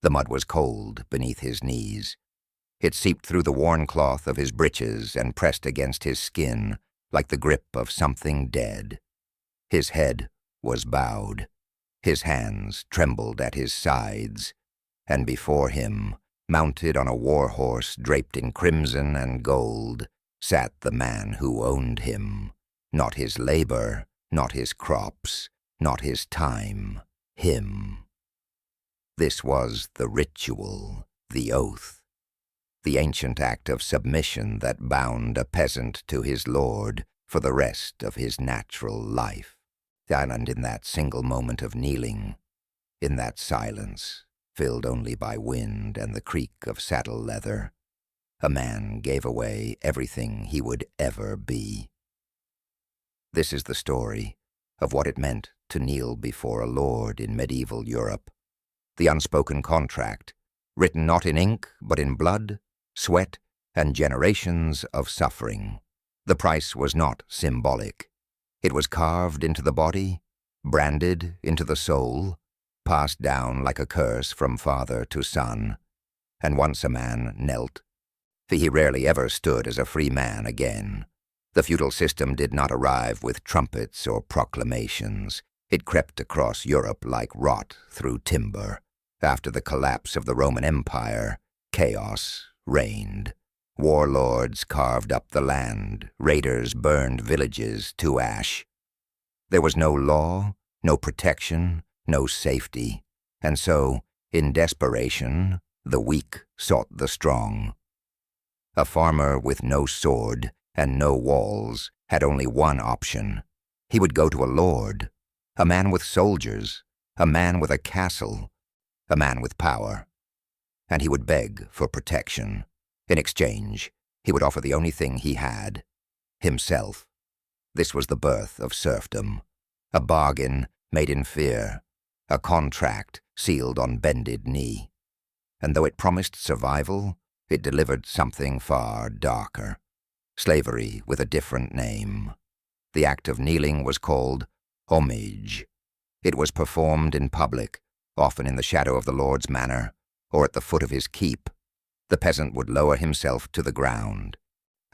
The mud was cold beneath his knees. It seeped through the worn cloth of his breeches and pressed against his skin like the grip of something dead. His head was bowed. His hands trembled at his sides, and before him, mounted on a war horse draped in crimson and gold, sat the man who owned him. Not his labor, not his crops, not his time, him. This was the ritual, the oath, the ancient act of submission that bound a peasant to his lord for the rest of his natural life. And in that single moment of kneeling, in that silence, filled only by wind and the creak of saddle leather, a man gave away everything he would ever be. This is the story of what it meant to kneel before a lord in medieval Europe. The unspoken contract, written not in ink but in blood, sweat, and generations of suffering. The price was not symbolic. It was carved into the body, branded into the soul, passed down like a curse from father to son. And once a man knelt, for he rarely ever stood as a free man again. The feudal system did not arrive with trumpets or proclamations. It crept across Europe like rot through timber. After the collapse of the Roman Empire, chaos reigned. Warlords carved up the land. Raiders burned villages to ash. There was no law, no protection, no safety. And so, in desperation, the weak sought the strong. A farmer with no sword and no walls had only one option. He would go to a lord, a man with soldiers, a man with a castle, a man with power. And he would beg for protection. In exchange, he would offer the only thing he had, himself. This was the birth of serfdom, a bargain made in fear, a contract sealed on bended knee. And though it promised survival, it delivered something far darker. Slavery with a different name. The act of kneeling was called homage. It was performed in public, often in the shadow of the lord's manor, or at the foot of his keep. The peasant would lower himself to the ground.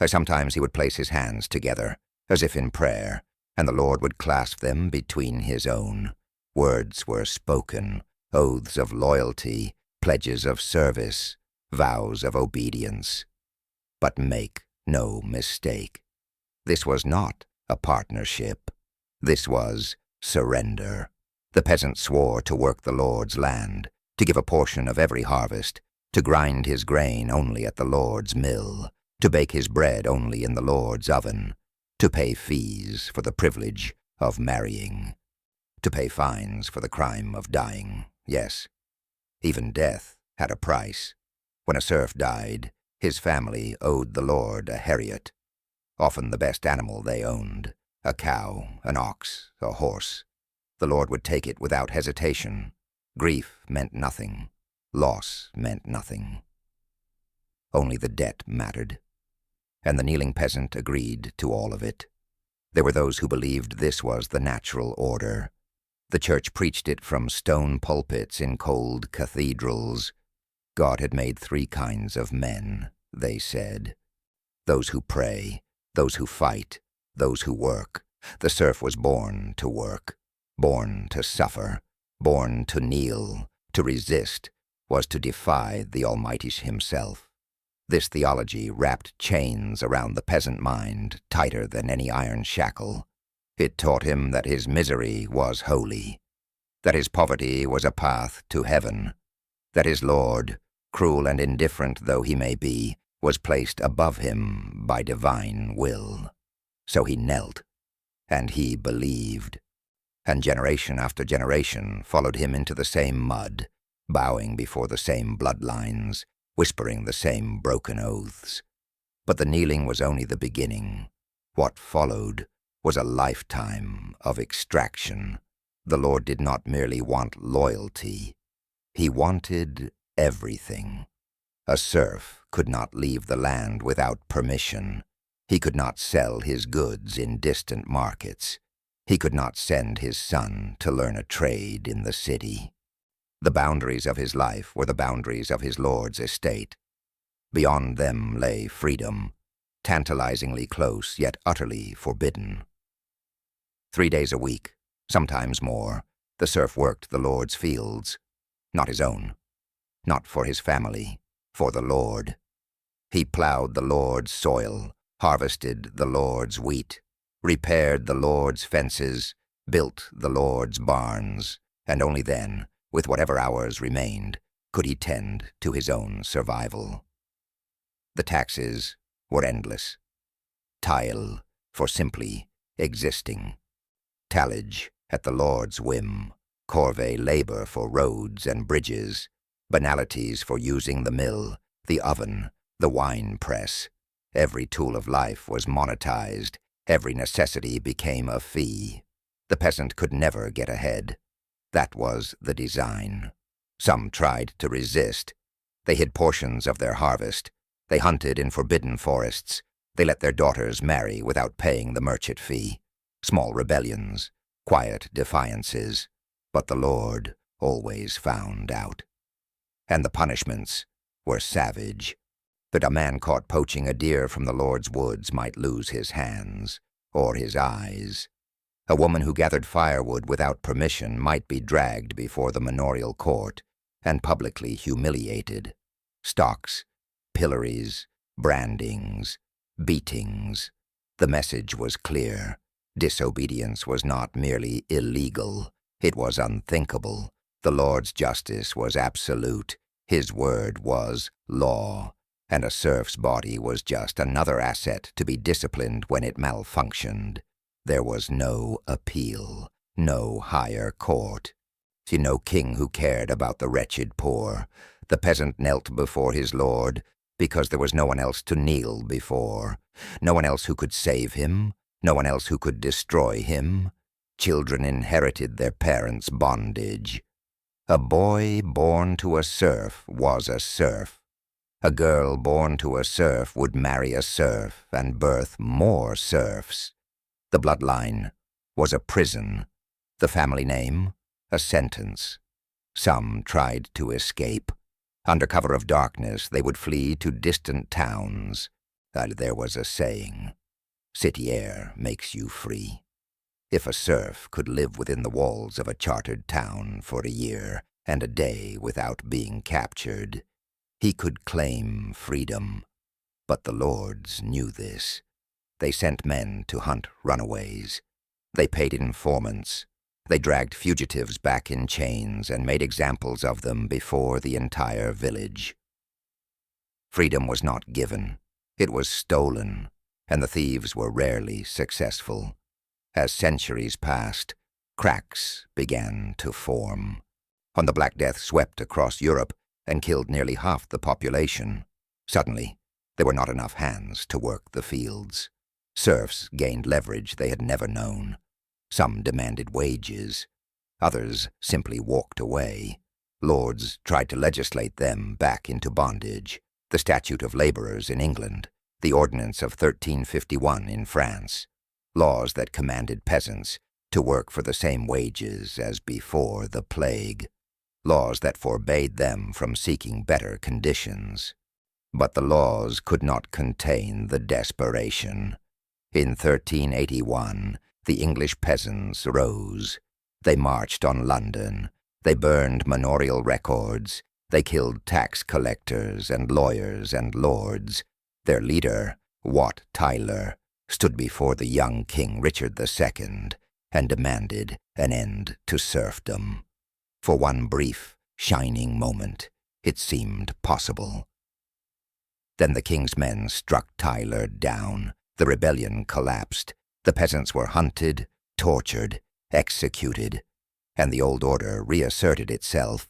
Sometimes he would place his hands together, as if in prayer, and the Lord would clasp them between his own. Words were spoken, oaths of loyalty, pledges of service, vows of obedience. But make no mistake. This was not a partnership. This was surrender. The peasant swore to work the Lord's land, to give a portion of every harvest, to grind his grain only at the Lord's mill, to bake his bread only in the Lord's oven, to pay fees for the privilege of marrying, to pay fines for the crime of dying. Yes, even death had a price. When a serf died, his family owed the Lord a heriot, often the best animal they owned, a cow, an ox, a horse. The Lord would take it without hesitation. Grief meant nothing. Loss meant nothing. Only the debt mattered. And the kneeling peasant agreed to all of it. There were those who believed this was the natural order. The church preached it from stone pulpits in cold cathedrals. God had made three kinds of men, they said. Those who pray, those who fight, those who work. The serf was born to work, born to suffer, born to kneel, to resist, was to defy the Almighty himself. This theology wrapped chains around the peasant mind tighter than any iron shackle. It taught him that his misery was holy, that his poverty was a path to heaven, that his Lord, cruel and indifferent though he may be, was placed above him by divine will. So he knelt, and he believed. And generation after generation followed him into the same mud, bowing before the same bloodlines, whispering the same broken oaths. But the kneeling was only the beginning. What followed was a lifetime of extraction. The Lord did not merely want loyalty. He wanted everything. A serf could not leave the land without permission. He could not sell his goods in distant markets. He could not send his son to learn a trade in the city. The boundaries of his life were the boundaries of his lord's estate. Beyond them lay freedom, tantalizingly close yet utterly forbidden. 3 days a week, sometimes more, the serf worked the lord's fields, not his own, not for his family, for the Lord. He plowed the Lord's soil, harvested the Lord's wheat, repaired the Lord's fences, built the Lord's barns, and only then, with whatever hours remained, could he tend to his own survival. The taxes were endless. Tile for simply existing. Tallage at the Lord's whim. Corvée labor for roads and bridges. Banalities for using the mill, the oven, the wine press. Every tool of life was monetized. Every necessity became a fee. The peasant could never get ahead. That was the design. Some tried to resist. They hid portions of their harvest. They hunted in forbidden forests. They let their daughters marry without paying the merchant fee. Small rebellions, quiet defiances. But the Lord always found out. And the punishments were savage. That a man caught poaching a deer from the Lord's woods might lose his hands or his eyes. A woman who gathered firewood without permission might be dragged before the manorial court and publicly humiliated. Stocks, pillories, brandings, beatings. The message was clear. Disobedience was not merely illegal, it was unthinkable. The Lord's justice was absolute. His word was law, and a serf's body was just another asset to be disciplined when it malfunctioned. There was no appeal, no higher court. No king who cared about the wretched poor. The peasant knelt before his lord because there was no one else to kneel before, no one else who could save him, no one else who could destroy him. Children inherited their parents' bondage. A boy born to a serf was a serf. A girl born to a serf would marry a serf and birth more serfs. The bloodline was a prison. The family name, a sentence. Some tried to escape. Under cover of darkness, they would flee to distant towns. There was a saying, city air makes you free. If a serf could live within the walls of a chartered town for a year and a day without being captured, he could claim freedom. But the lords knew this. They sent men to hunt runaways. They paid informants. They dragged fugitives back in chains and made examples of them before the entire village. Freedom was not given. It was stolen, and the thieves were rarely successful. As centuries passed, cracks began to form. When the Black Death swept across Europe and killed nearly half the population, suddenly there were not enough hands to work the fields. Serfs gained leverage they had never known. Some demanded wages. Others simply walked away. Lords tried to legislate them back into bondage. The Statute of Laborers in England, the Ordinance of 1351 in France, laws that commanded peasants to work for the same wages as before the plague, laws that forbade them from seeking better conditions. But the laws could not contain the desperation. In 1381, the English peasants rose. They marched on London. They burned manorial records. They killed tax collectors and lawyers and lords. Their leader, Wat Tyler, stood before the young King Richard II and demanded an end to serfdom. For one brief, shining moment, it seemed possible. Then the king's men struck Tyler down. The rebellion collapsed. The peasants were hunted, tortured, executed, and the old order reasserted itself.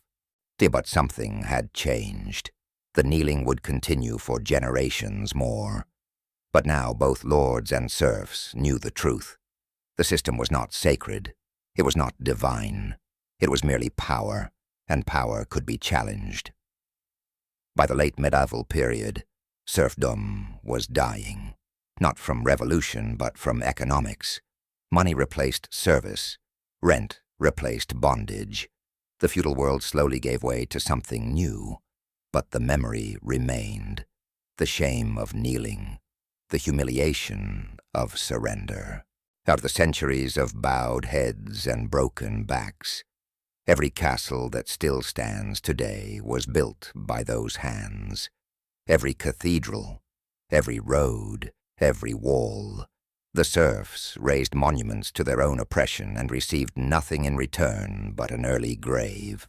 But something had changed. The kneeling would continue for generations more. But now both lords and serfs knew the truth. The system was not sacred. It was not divine. It was merely power, and power could be challenged. By the late medieval period, serfdom was dying. Not from revolution, but from economics. Money replaced service. Rent replaced bondage. The feudal world slowly gave way to something new, but the memory remained, the shame of kneeling, the humiliation of surrender. Out of the centuries of bowed heads and broken backs, every castle that still stands today was built by those hands. Every cathedral, every road, every wall. The serfs raised monuments to their own oppression and received nothing in return but an early grave.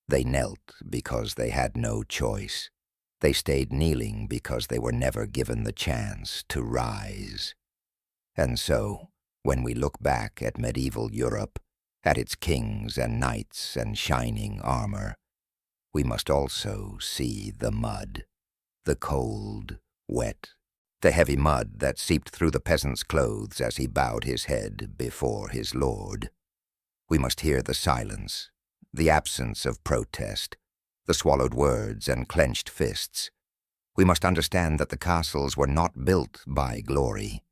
They knelt because they had no choice. They stayed kneeling because they were never given the chance to rise. And so, when we look back at medieval Europe, at its kings and knights and shining armor, we must also see the mud, the cold, wet, the heavy mud that seeped through the peasant's clothes as he bowed his head before his lord. We must hear the silence, the absence of protest, the swallowed words and clenched fists. We must understand that the castles were not built by glory.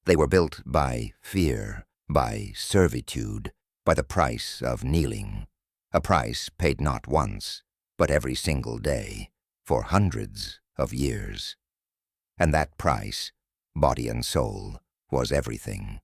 They were built by fear, by servitude, by the price of kneeling, a price paid not once, but every single day, for hundreds of years. And that price, body and soul, was everything.